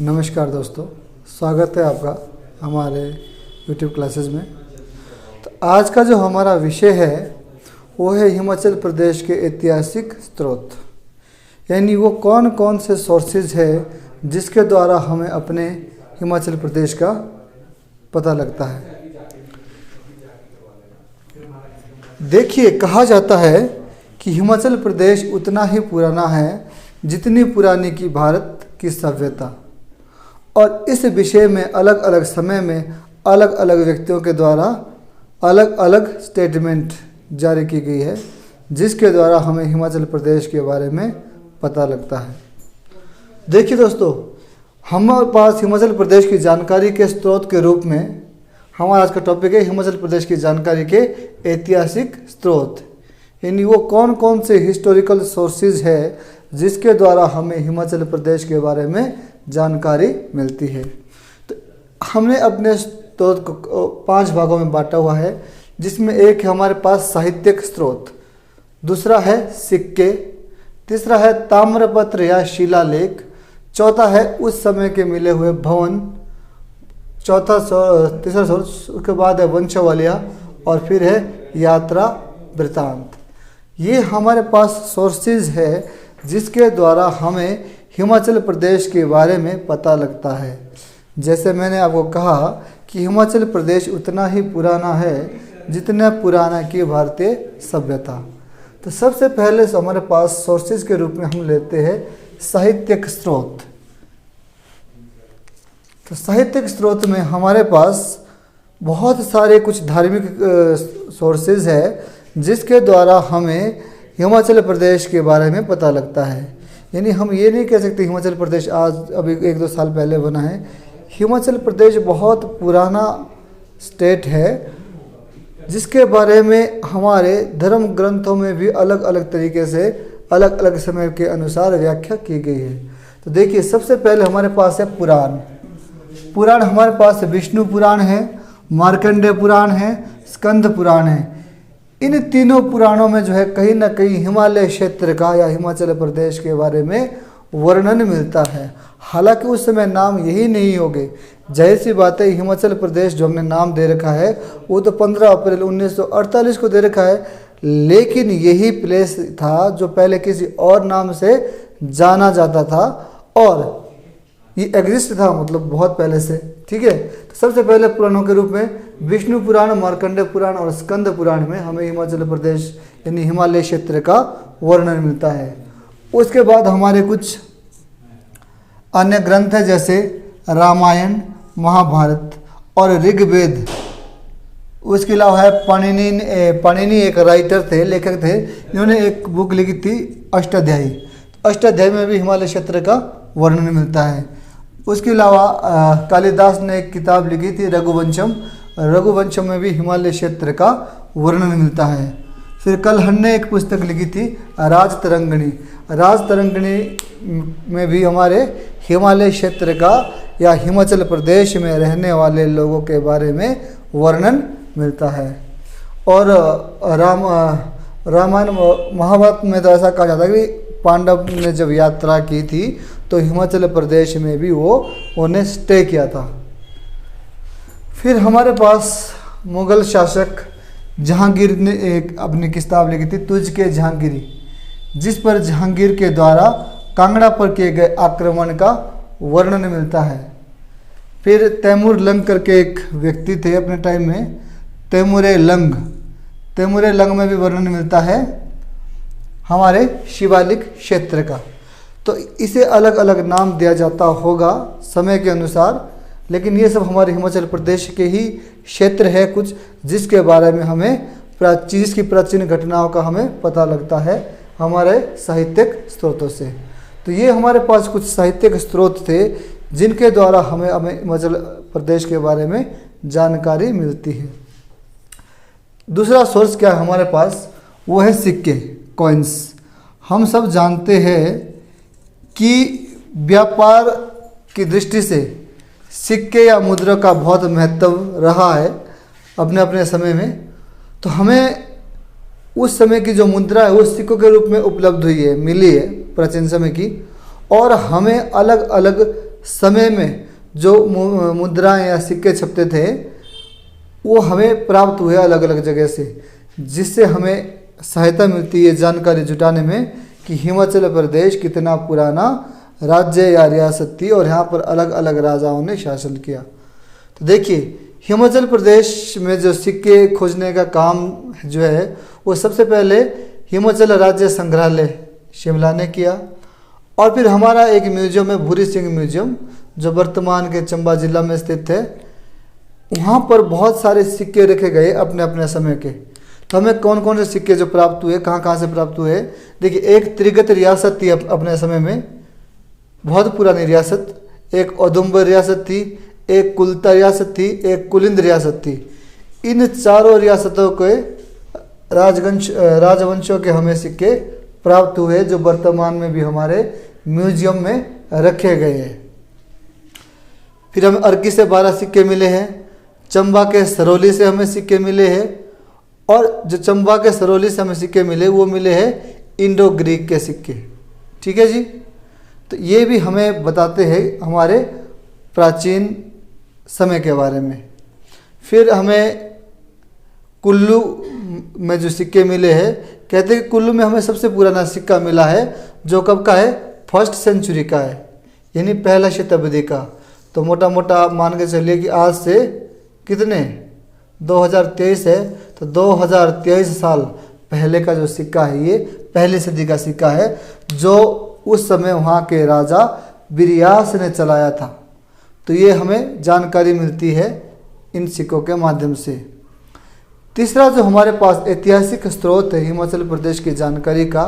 नमस्कार दोस्तों, स्वागत है आपका हमारे YouTube क्लासेस में। तो आज का जो हमारा विषय है वो है हिमाचल प्रदेश के ऐतिहासिक स्रोत, यानी वो कौन कौन से सोर्सेज है जिसके द्वारा हमें अपने हिमाचल प्रदेश का पता लगता है। देखिए, कहा जाता है कि हिमाचल प्रदेश उतना ही पुराना है जितनी पुरानी की भारत की सभ्यता, और इस विषय में अलग अलग समय में अलग अलग व्यक्तियों के द्वारा अलग अलग स्टेटमेंट जारी की गई है, जिसके द्वारा हमें हिमाचल प्रदेश के बारे में पता लगता है। देखिए दोस्तों, हमारे पास हिमाचल प्रदेश की जानकारी के स्रोत के रूप में हमारा आज का टॉपिक है हिमाचल प्रदेश की जानकारी के ऐतिहासिक स्रोत, यानी वो कौन कौन से हिस्टोरिकल सोर्सेज है जिसके द्वारा हमें हिमाचल प्रदेश के बारे में जानकारी मिलती है। तो हमने अपने स्रोत को 5 भागों में बांटा हुआ है, जिसमें एक है हमारे पास साहित्यिक स्रोत, दूसरा है सिक्के, तीसरा है ताम्रपत्र या शिलालेख, चौथा है उस समय के मिले हुए भवन, तीसरा सोर्स उसके बाद है वंशावलियाँ, और फिर है यात्रा वृत्तांत। ये हमारे पास सोर्सेज है जिसके द्वारा हमें हिमाचल प्रदेश के बारे में पता लगता है। जैसे मैंने आपको कहा कि हिमाचल प्रदेश उतना ही पुराना है जितना पुराना की भारतीय सभ्यता। तो सबसे पहले हमारे पास सोर्सेज के रूप में हम लेते हैं साहित्यिक स्रोत। तो साहित्यिक स्रोत में हमारे पास बहुत सारे कुछ धार्मिक सोर्सेज है जिसके द्वारा हमें हिमाचल प्रदेश के बारे में पता लगता है। यानी हम ये नहीं कह सकते हिमाचल प्रदेश आज अभी 1-2 साल पहले बना है। हिमाचल प्रदेश बहुत पुराना स्टेट है जिसके बारे में हमारे धर्म ग्रंथों में भी अलग अलग तरीके से अलग अलग समय के अनुसार व्याख्या की गई है। तो देखिए, सबसे पहले हमारे पास है पुराण हमारे पास विष्णु पुराण है, मार्कंडेय पुराण है, स्कंद पुराण है। इन तीनों पुराणों में जो है कहीं ना कहीं हिमालय क्षेत्र का या हिमाचल प्रदेश के बारे में वर्णन मिलता है। हालांकि उस समय नाम यही नहीं होंगे, जाहिर सी बात है हिमाचल प्रदेश जो हमने नाम दे रखा है वो तो 15 अप्रैल 1948 को दे रखा है, लेकिन यही प्लेस था जो पहले किसी और नाम से जाना जाता था और ये एग्जिस्ट था, मतलब बहुत पहले से। ठीक है, तो सबसे पहले पुराणों के रूप में विष्णु पुराण, मार्कंडेय पुराण और स्कंद पुराण में हमें हिमाचल प्रदेश यानी हिमालय क्षेत्र का वर्णन मिलता है। उसके बाद हमारे कुछ अन्य ग्रंथ हैं जैसे रामायण, महाभारत और ऋग्वेद। उसके अलावा है पाणिनि एक राइटर थे, लेखक थे, इन्होंने एक बुक लिखी थी अष्टाध्यायी। अष्टाध्यायी में भी हिमालय क्षेत्र का वर्णन मिलता है। उसके अलावा कालिदास ने एक किताब लिखी थी रघुवंशम में भी हिमालय क्षेत्र का वर्णन मिलता है। फिर कलहन ने एक पुस्तक लिखी थी राजतरंगिणी में भी हमारे हिमालय क्षेत्र का या हिमाचल प्रदेश में रहने वाले लोगों के बारे में वर्णन मिलता है। और रामायण महाभारत में तो ऐसा कहा जाता है कि पांडव ने जब यात्रा की थी तो हिमाचल प्रदेश में भी वो उन्हें स्टे किया था। फिर हमारे पास मुग़ल शासक जहांगीर ने एक अपनी किताब लिखी थी तुझ के जहांगीरी, जिस पर जहांगीर के द्वारा कांगड़ा पर किए गए आक्रमण का वर्णन मिलता है। फिर तैमूर लंग करके एक व्यक्ति थे अपने टाइम में, तैमूर लंग में भी वर्णन मिलता है हमारे शिवालिक क्षेत्र का। तो इसे अलग अलग नाम दिया जाता होगा समय के अनुसार, लेकिन ये सब हमारे हिमाचल प्रदेश के ही क्षेत्र है कुछ जिसके बारे में हमें जिसकी प्राचीन घटनाओं का हमें पता लगता है हमारे साहित्यिक स्रोतों से। तो ये हमारे पास कुछ साहित्यिक स्रोत थे जिनके द्वारा हमें हिमाचल प्रदेश के बारे में जानकारी मिलती है। दूसरा सोर्स क्या है हमारे पास, वो है सिक्के, कॉइन्स। हम सब जानते हैं कि व्यापार की दृष्टि से सिक्के या मुद्रा का बहुत महत्व रहा है अपने अपने समय में। तो हमें उस समय की जो मुद्रा है वो सिक्कों के रूप में उपलब्ध हुई है, मिली है प्राचीन समय की, और हमें अलग अलग समय में जो मुद्राएं या सिक्के छपते थे वो हमें प्राप्त हुए अलग अलग जगह से, जिससे हमें सहायता मिलती है जानकारी जुटाने में कि हिमाचल प्रदेश कितना पुराना राज्य या रियासत थी और यहाँ पर अलग अलग राजाओं ने शासन किया। तो देखिए हिमाचल प्रदेश में जो सिक्के खोजने का काम जो है वो सबसे पहले हिमाचल राज्य संग्रहालय शिमला ने किया, और फिर हमारा एक म्यूजियम है भूरी सिंह म्यूजियम जो वर्तमान के चंबा जिला में स्थित है। वहाँ पर बहुत सारे सिक्के रखे गए अपने अपने समय के। तो हमें कौन कौन से सिक्के जो प्राप्त हुए, कहाँ कहाँ से प्राप्त हुए, देखिए एक त्रिगत रियासत थी अपने समय में, बहुत पुरानी रियासत, एक औदुंबर रियासत थी, एक कुलता रियासत थी, एक कुलिंद रियासत थी। इन चारों रियासतों के राजवंशों के हमें सिक्के प्राप्त हुए जो वर्तमान में भी हमारे म्यूजियम में रखे गए हैं। फिर हमें अर्की से 12 सिक्के मिले हैं, चंबा के सरौली से हमें सिक्के मिले हैं, और जो चंबा के सरौली से हमें सिक्के मिले वो मिले हैं इंडो ग्रीक के सिक्के। ठीक है जी। तो ये भी हमें बताते हैं हमारे प्राचीन समय के बारे में। फिर हमें कुल्लू में जो सिक्के मिले हैं, कहते हैं कि कुल्लू में हमें सबसे पुराना सिक्का मिला है जो कब का है, 1st सेंचुरी का है, यानी पहला शताब्दी का। तो मोटा मोटा मान के चलिए कि आज से कितने 2023 है, तो 2023 साल पहले का जो सिक्का है ये पहली सदी का सिक्का है जो उस समय वहाँ के राजा बिरियास ने चलाया था। तो ये हमें जानकारी मिलती है इन सिक्कों के माध्यम से। तीसरा जो हमारे पास ऐतिहासिक स्रोत है हिमाचल प्रदेश की जानकारी का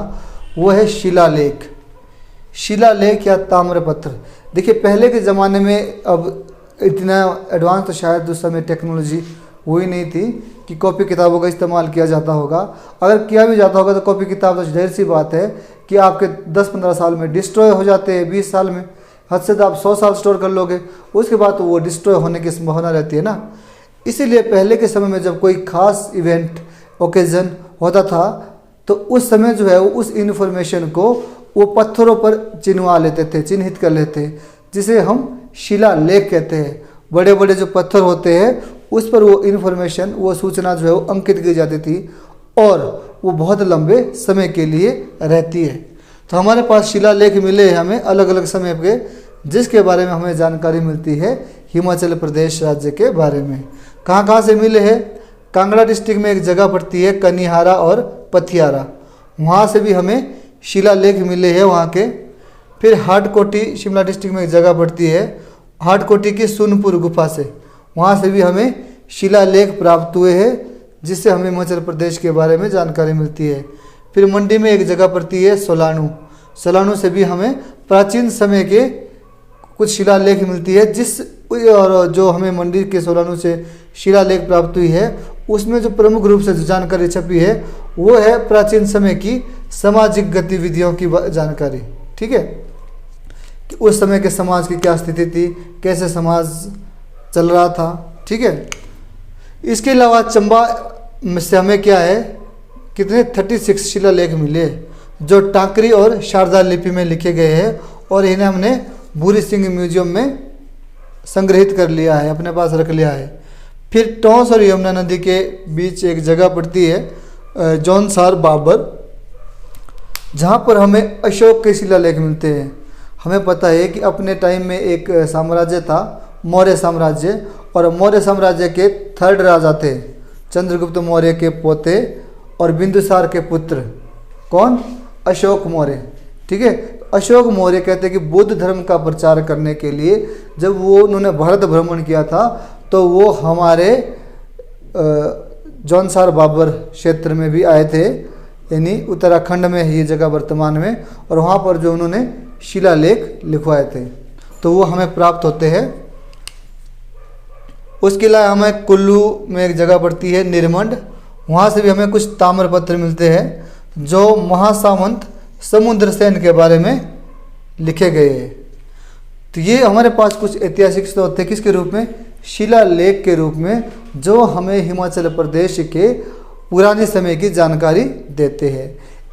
वो है शिलालेख। शिलालेख या ताम्रपत्र। देखिए पहले के ज़माने में, अब इतना एडवांस तो शायद उस समय टेक्नोलॉजी हुई नहीं थी कि कॉपी किताबों का इस्तेमाल किया जाता होगा। अगर किया भी जाता होगा तो कॉपी किताब तो ढेर सी बात है कि आपके 10-15 साल में डिस्ट्रॉय हो जाते हैं, 20 साल में, हद से तो आप 100 साल स्टोर कर लोगे, उसके बाद तो वो डिस्ट्रॉय होने की संभावना रहती है ना। इसीलिए पहले के समय में जब कोई खास इवेंट ओकेजन होता था तो उस समय जो है उस इन्फॉर्मेशन को वो पत्थरों पर चिन्हवा लेते थे, चिन्हित कर लेते, जिसे हम शिलालेख कहते हैं। बड़े बड़े जो पत्थर होते हैं उस पर वो इन्फॉर्मेशन, वो सूचना जो है वो अंकित की जाती थी और वो बहुत लंबे समय के लिए रहती है। तो हमारे पास शिलालेख मिले हैं हमें अलग अलग समय के, जिसके बारे में हमें जानकारी मिलती है हिमाचल प्रदेश राज्य के बारे में। कहाँ कहाँ से मिले हैं, कांगड़ा डिस्ट्रिक्ट में एक जगह पड़ती है कनिहारा और पथियारा, वहाँ से भी हमें शिलालेख मिले हैं वहाँ के। फिर हाटकोटी शिमला डिस्ट्रिक्ट में एक जगह पड़ती है, हाटकोटी की सोनपुर गुफा से, वहाँ से भी हमें शिलालेख प्राप्त हुए हैं जिससे हमें हिमाचल प्रदेश के बारे में जानकारी मिलती है। फिर मंडी में एक जगह पड़ती है सोलानू, सोलानू से भी हमें प्राचीन समय के कुछ शिलालेख मिलती है। जिस और जो हमें मंडी के सोलानू से शिलालेख प्राप्त हुई है उसमें जो प्रमुख रूप से जो जानकारी छपी है वो है प्राचीन समय की सामाजिक गतिविधियों की जानकारी। ठीक है, कि उस समय के समाज की क्या स्थिति थी, कैसे समाज चल रहा था। ठीक है, इसके अलावा चंबा से हमें क्या है, कितने 36 शिलालेख मिले जो टाकरी और शारदा लिपि में लिखे गए हैं और इन्हें हमने भूरी सिंह म्यूजियम में संग्रहित कर लिया है, अपने पास रख लिया है। फिर टोंस और यमुना नदी के बीच एक जगह पड़ती है जौनसार बाबर, जहाँ पर हमें अशोक के शिलालेख मिलते हैं। हमें पता है कि अपने टाइम में एक साम्राज्य था मौर्य साम्राज्य, और मौर्य साम्राज्य के 3rd राजा थे चंद्रगुप्त मौर्य के पोते और बिंदुसार के पुत्र, कौन, अशोक मौर्य। ठीक है, अशोक मौर्य कहते हैं कि बुद्ध धर्म का प्रचार करने के लिए जब वो उन्होंने भारत भ्रमण किया था तो वो हमारे जौनसार बाबर क्षेत्र में भी आए थे, यानी उत्तराखंड में है ये जगह वर्तमान में, और वहाँ पर जो उन्होंने शिलालेख लिखवाए थे तो वो हमें प्राप्त होते हैं। उसके अलावा हमें कुल्लू में एक जगह पड़ती है निरमंड, वहाँ से भी हमें कुछ ताम्रपत्र मिलते हैं जो महासामंत समुद्र सेन के बारे में लिखे गए हैं। तो ये हमारे पास कुछ ऐतिहासिक स्रोत थे, किसके रूप में, शिलालेख के रूप में, जो हमें हिमाचल प्रदेश के पुराने समय की जानकारी देते हैं।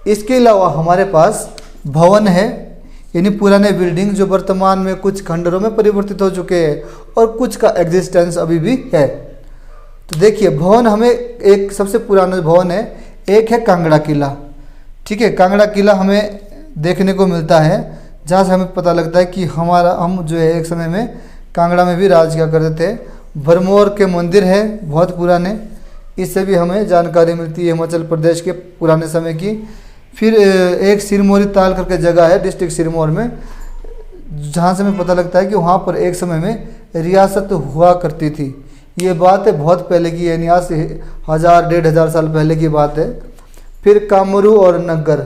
इसके अलावा हमारे पास भवन है, यानी पुराने बिल्डिंग जो वर्तमान में कुछ खंडरों में परिवर्तित हो चुके हैं और कुछ का एग्जिस्टेंस अभी भी है। तो देखिए भवन हमें एक सबसे पुराना भवन है, एक है कांगड़ा किला। ठीक है, कांगड़ा किला हमें देखने को मिलता है, जहाँ से हमें पता लगता है कि हम जो है एक समय में कांगड़ा में भी राज किया करते थे। भरमौर के मंदिर है बहुत पुराने, इससे भी हमें जानकारी मिलती है हिमाचल प्रदेश के पुराने समय की। फिर एक सिरमौरी ताल करके जगह है डिस्ट्रिक्ट सिरमौर में, जहाँ से हमें पता लगता है कि वहाँ पर एक समय में रियासत हुआ करती थी। ये बात है बहुत पहले की, यानी आज से 1000-1500 साल पहले की बात है। फिर कामरू और नगर,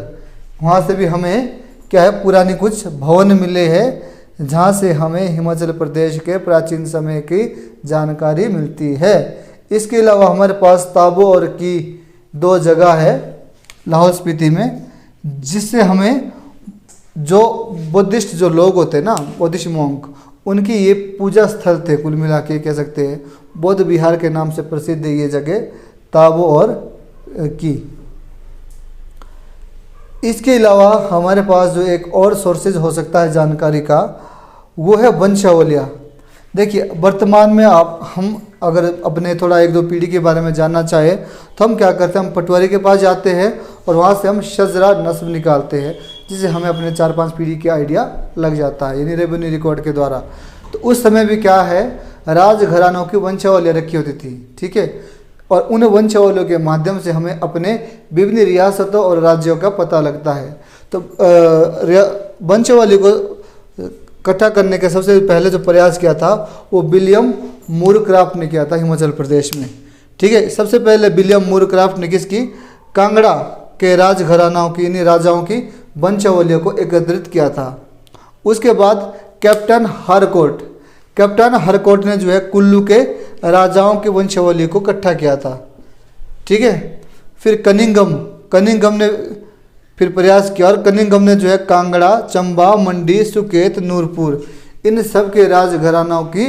वहाँ से भी हमें क्या है पुरानी कुछ भवन मिले हैं, जहाँ से हमें हिमाचल प्रदेश के प्राचीन समय की जानकारी मिलती है। इसके अलावा हमारे पास ताबो और की 2 जगह है लाहौल स्पीति में, जिससे हमें जो बुद्धिस्ट जो लोग होते हैं ना, बुद्धिस्ट मॉन्क, उनकी ये पूजा स्थल थे। कुल मिला के कह सकते हैं बौद्ध विहार के नाम से प्रसिद्ध है ये जगह ताबो और की। इसके अलावा हमारे पास जो एक और सोर्सेज हो सकता है जानकारी का, वो है वंशावलियाँ। देखिए वर्तमान में हम अगर अपने थोड़ा 1-2 पीढ़ी के बारे में जानना चाहे तो हम क्या करते हैं, हम पटवारी के पास जाते हैं और वहाँ से हम शजरा नस्ब निकालते हैं, जिससे हमें अपने 4-5 पीढ़ी की आइडिया लग जाता है, यानी रेवेन्यू रिकॉर्ड के द्वारा। तो उस समय भी क्या है, राजघरानों की वंशावलियाँ रखी होती थी। ठीक है, और उन वंशावलियों के माध्यम से हमें अपने विभिन्न रियासतों और राज्यों का पता लगता है। तो वंशावली को इकट्ठा करने के सबसे पहले जो प्रयास किया था वो विलियम मूरक्राफ्ट ने किया था हिमाचल प्रदेश में। ठीक है, सबसे पहले विलियम मूरक्राफ्ट ने किसकी, कांगड़ा के राजघरानाओं की, यानी राजाओं की वंशावलियों को एकत्रित किया था। उसके बाद कैप्टन हरकोट ने जो है कुल्लू के राजाओं की वंशावली को इकट्ठा किया था। ठीक है, फिर कनिंगम ने फिर प्रयास किया, और कनिंगम ने जो है कांगड़ा, चंबा, मंडी, सुकेत, नूरपुर, इन सब के राजघरानाओं की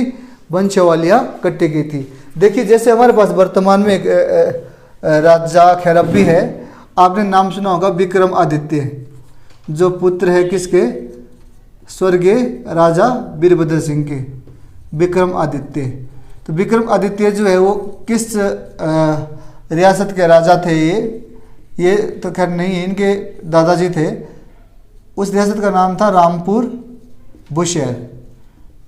वंशावलियाँ इकट्ठी की थी। देखिए जैसे हमारे पास वर्तमान में एक राजा खैरब्बी है, आपने नाम सुना होगा विक्रमादित्य, जो पुत्र है किसके, स्वर्गीय राजा वीरभद्र सिंह के, विक्रमादित्य। तो विक्रमादित्य जो है वो किस रियासत के राजा थे, ये तो खैर नहीं है, इनके दादाजी थे। उस रियासत का नाम था रामपुर बुशहर।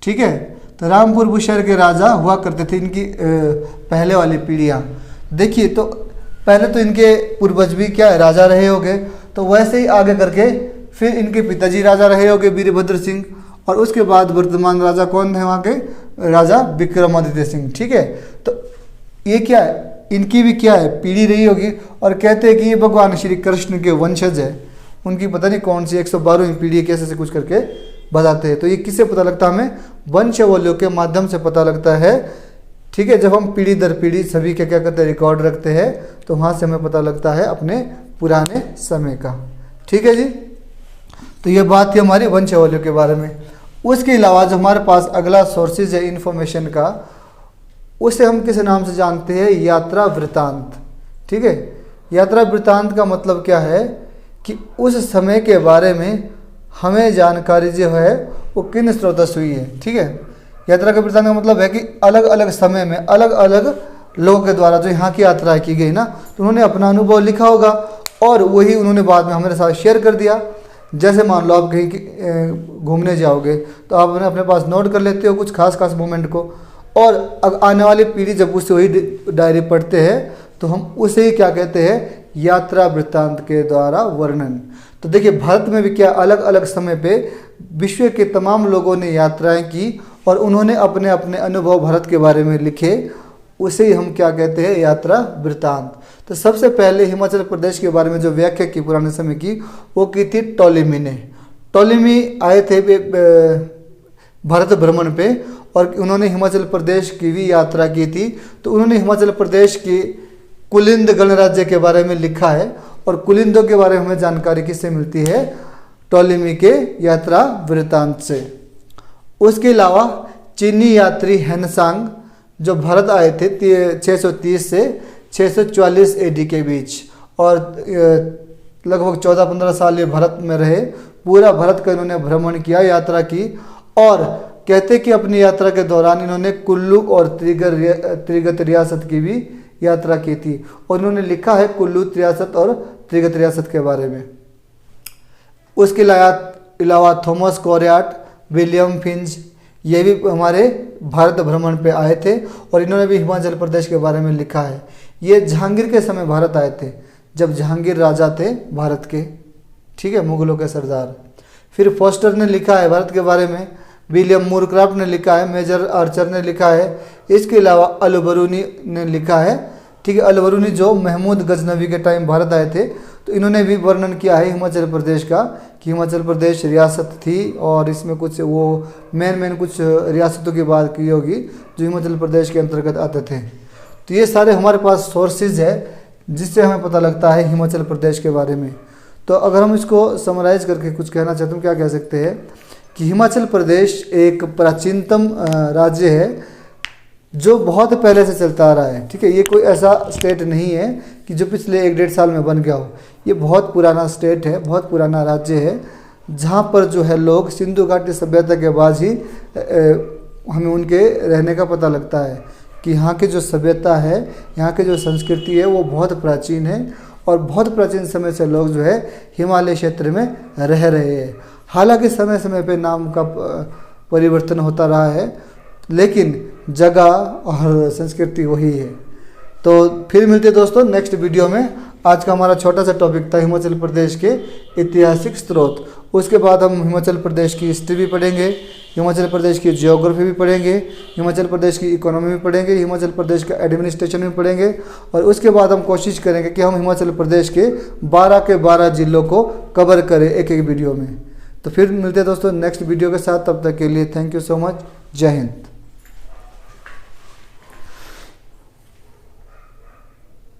ठीक है, तो रामपुर बुशहर के राजा हुआ करते थे इनकी पहले वाली पीढ़ियाँ। देखिए तो पहले तो इनके पूर्वज भी क्या है, राजा रहे होंगे, तो वैसे ही आगे करके फिर इनके पिताजी राजा रहे होंगे वीरभद्र सिंह, और उसके बाद वर्तमान राजा कौन थे वहाँ के, राजा विक्रमादित्य सिंह। ठीक है, तो ये क्या है, इनकी भी क्या है पीढ़ी रही होगी, और कहते हैं कि ये भगवान श्री कृष्ण के वंशज है। उनकी पता नहीं कौन सी 112वीं पीढ़ी कैसे से कुछ करके बताते हैं। तो ये किससे पता लगता है, हमें वंशावलियों के माध्यम से पता लगता है। ठीक है, जब हम पीढ़ी दर पीढ़ी सभी के क्या करते हैं, रिकॉर्ड रखते हैं, तो वहाँ से हमें पता लगता है अपने पुराने समय का। ठीक है जी, तो ये बात थी हमारी वंशावलियों के बारे में। उसके अलावा जो हमारे पास अगला सोर्सेज है इन्फॉर्मेशन का, उसे हम किस नाम से जानते हैं, यात्रा वृत्तांत। ठीक है, यात्रा वृत्तांत का मतलब क्या है कि उस समय के बारे में हमें जानकारी जो है वो किन स्रोतों से हुई है। ठीक है, यात्रा का वृत्तांत का मतलब है कि अलग अलग समय में अलग अलग लोगों के द्वारा जो यहाँ की यात्रा की गई ना, तो उन्होंने अपना अनुभव लिखा होगा और वही उन्होंने बाद में हमारे साथ शेयर कर दिया। जैसे मान लो आप कहीं घूमने जाओगे तो आप अपने पास नोट कर लेते हो कुछ खास मोमेंट को, और आने वाली पीढ़ी जब उससे वही डायरी पढ़ते हैं तो हम उसे ही क्या कहते हैं, यात्रा वृत्तांत के द्वारा वर्णन। तो देखिए भारत में भी क्या अलग अलग समय पे विश्व के तमाम लोगों ने यात्राएं की और उन्होंने अपने अपने अनुभव भारत के बारे में लिखे, उसे ही हम क्या कहते हैं, यात्रा वृत्तांत। तो सबसे पहले हिमाचल प्रदेश के बारे में जो व्याख्या की पुराने समय की, वो की थी टॉलेमी ने। टॉलेमी आए थे भारत भ्रमण पे और उन्होंने हिमाचल प्रदेश की भी यात्रा की थी। तो उन्होंने हिमाचल प्रदेश की कुलिंद गणराज्य के बारे में लिखा है, और कुलिंदों के बारे में हमें जानकारी किससे मिलती है, टॉलेमी के यात्रा वृत्तांत से। उसके अलावा चीनी यात्री हेनसांग जो भारत आए थे 630 से 644 एडी के बीच, और लगभग 14-15 साल ये भारत में रहे, पूरा भारत का इन्होंने भ्रमण किया, यात्रा की। और कहते कि अपनी यात्रा के दौरान इन्होंने कुल्लू और त्रिगत रियासत की भी यात्रा की थी। और इन्होंने लिखा है कुल्लू रियासत और त्रिगत रियासत के बारे में। उसके अलावा थॉमस कॉरियाट, विलियम फिंच, ये भी हमारे भारत भ्रमण पे आए थे और इन्होंने भी हिमाचल प्रदेश के बारे में लिखा है। ये जहांगीर के समय भारत आए थे, जब जहांगीर राजा थे भारत के, ठीक है, मुगलों के सरदार। फिर फोस्टर ने लिखा है भारत के बारे में, विलियम मूरक्राफ्ट ने लिखा है, मेजर आर्चर ने लिखा है। इसके अलावा अल-बरूनी ने लिखा है, ठीक है। अल-बरूनी जो महमूद गजनवी के टाइम भारत आए थे, तो इन्होंने भी वर्णन किया है हिमाचल प्रदेश का कि हिमाचल प्रदेश रियासत थी और इसमें कुछ वो मेन कुछ रियासतों की बात की होगी जो हिमाचल प्रदेश के अंतर्गत आते थे। तो ये सारे हमारे पास सोर्सेज है जिससे हमें पता लगता है हिमाचल प्रदेश के बारे में। तो अगर हम इसको समराइज करके कुछ कहना चाहते हैं, क्या कह सकते हैं कि हिमाचल प्रदेश एक प्राचीनतम राज्य है जो बहुत पहले से चलता आ रहा है, ठीक है। ये कोई ऐसा स्टेट नहीं है कि जो पिछले 1-1.5 साल में बन गया हो। ये बहुत पुराना स्टेट है, बहुत पुराना राज्य है, जहाँ पर जो है लोग सिंधु घाटी सभ्यता के बाद ही हमें उनके रहने का पता लगता है कि यहाँ की जो सभ्यता है, यहाँ की जो संस्कृति है वो बहुत प्राचीन है और बहुत प्राचीन समय से लोग जो है हिमालय क्षेत्र में रह रहे हैं। हालांकि समय समय पे नाम का परिवर्तन होता रहा है, लेकिन जगह और संस्कृति वही है। तो फिर मिलते दोस्तों नेक्स्ट वीडियो में। आज का हमारा छोटा सा टॉपिक था हिमाचल प्रदेश के ऐतिहासिक स्रोत। उसके बाद हम हिमाचल प्रदेश की हिस्ट्री भी पढ़ेंगे, हिमाचल प्रदेश की जियोग्राफी भी पढ़ेंगे, हिमाचल प्रदेश की इकोनॉमी भी पढ़ेंगे, हिमाचल प्रदेश का एडमिनिस्ट्रेशन भी पढ़ेंगे। और उसके बाद हम कोशिश करेंगे कि हम हिमाचल प्रदेश के 12 के 12 जिलों को कवर करें एक वीडियो में। तो फिर मिलते हैं दोस्तों नेक्स्ट वीडियो के साथ। तब तक के लिए थैंक यू सो मच। जय हिंद।